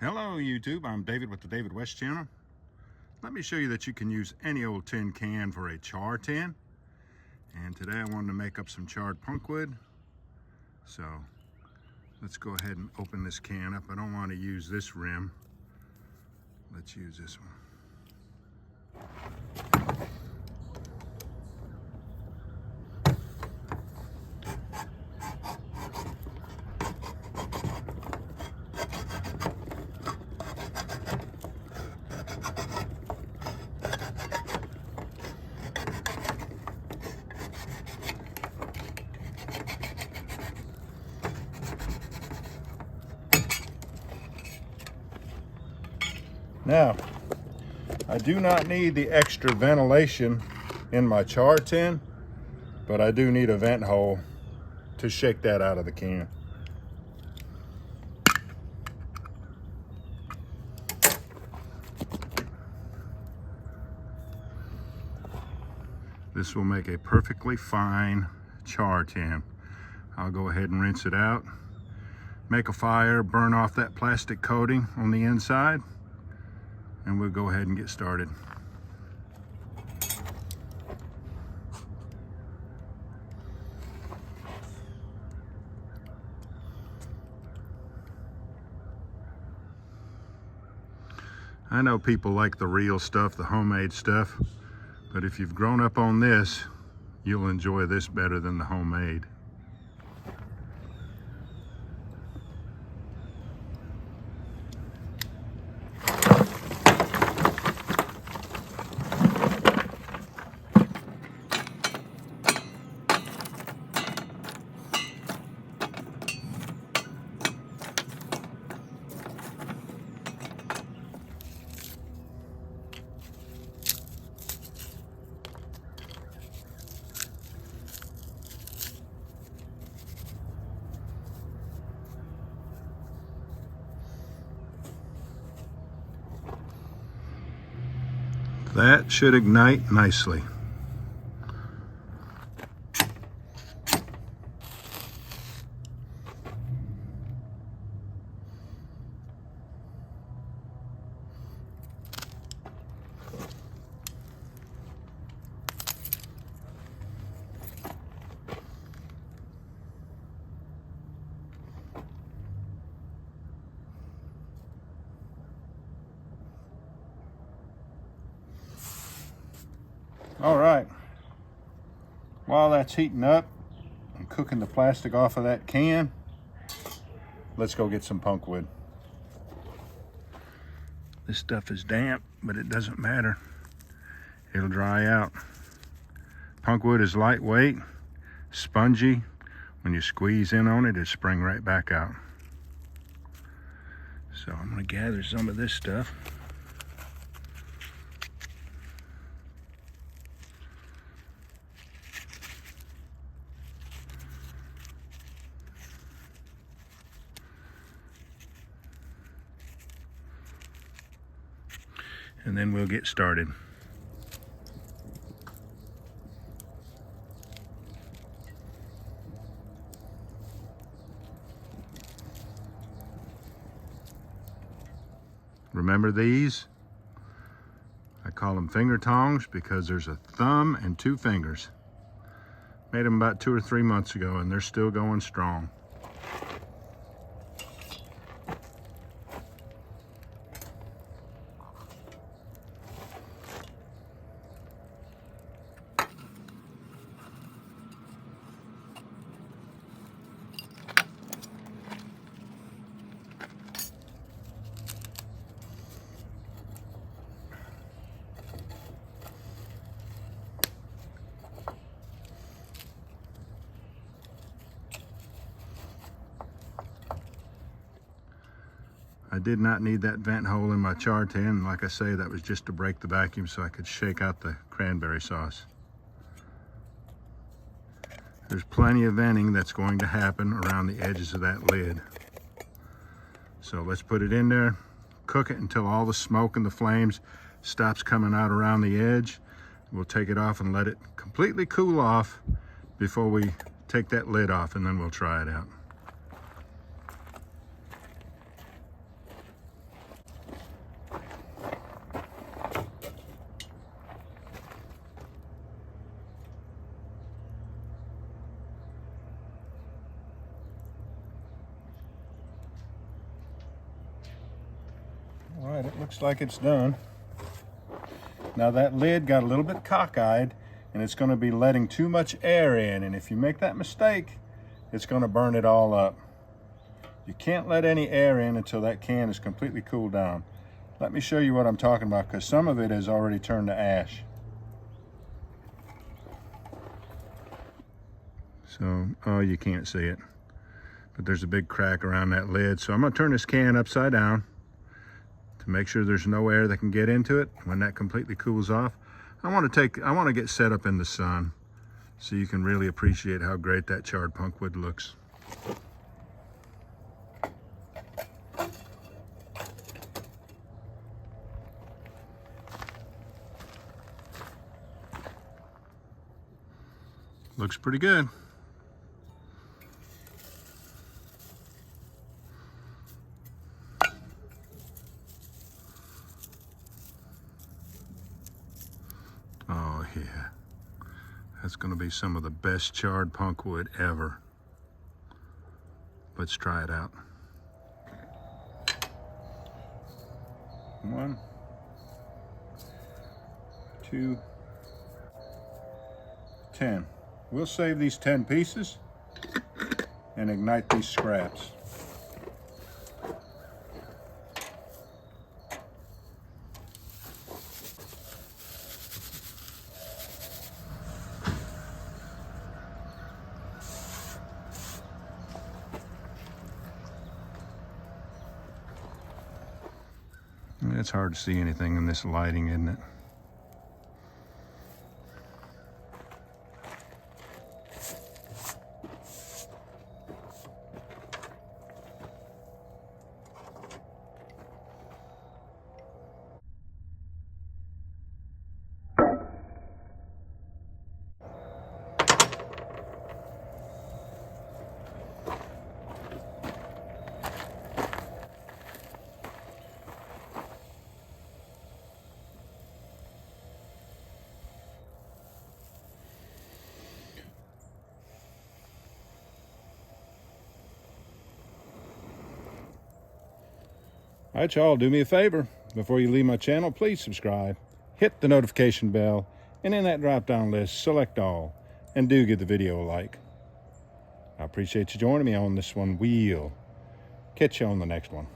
Hello YouTube, I'm David with the David West channel. Let me show you that you can use any old tin can for a char tin. And today I wanted to make up some charred punkwood. So let's go ahead and open this can up. I don't want to use this rim. Let's use this one. Now, I do not need the extra ventilation in my char tin, but I do need a vent hole to shake that out of the can. This will make a perfectly fine char tin. I'll go ahead and rinse it out, make a fire, burn off that plastic coating on the inside, and we'll go ahead and get started. I know people like the real stuff, the homemade stuff, but if you've grown up on this, you'll enjoy this better than the homemade. That should ignite nicely. All right, while that's heating up and cooking the plastic off of that can, let's go get some punkwood. This stuff is damp, but it doesn't matter. It'll dry out. Punkwood is lightweight, spongy. When you squeeze in on it, it'll spring right back out. So I'm gonna gather some of this stuff. And then we'll get started. Remember these? I call them finger tongs because there's a thumb and two fingers. Made them about 2 or 3 months ago and they're still going strong. I did not need that vent hole in my char tin. Like I say, that was just to break the vacuum so I could shake out the cranberry sauce. There's plenty of venting that's going to happen around the edges of that lid. So let's put it in there, cook it until all the smoke and the flames stops coming out around the edge. We'll take it off and let it completely cool off before we take that lid off, and then we'll try it out. All right, it looks like it's done. Now that lid got a little bit cockeyed, and it's going to be letting too much air in, and if you make that mistake, it's going to burn it all up. You can't let any air in until that can is completely cooled down. Let me show you what I'm talking about, because some of it has already turned to ash. So, oh, you can't see it, but there's a big crack around that lid. So I'm going to turn this can upside down to make sure there's no air that can get into it. When that completely cools off, I want to get set up in the sun so you can really appreciate how great that charred punkwood looks. Looks pretty good. Oh yeah, that's going to be some of the best charred punkwood ever. Let's try it out. 1, 2, 10. We'll save these 10 pieces and ignite these scraps. It's hard to see anything in this lighting, isn't it? All right, y'all, do me a favor. Before you leave my channel, please subscribe, hit the notification bell, and in that drop-down list, select all, and do give the video a like. I appreciate you joining me on this one. We'll catch you on the next one.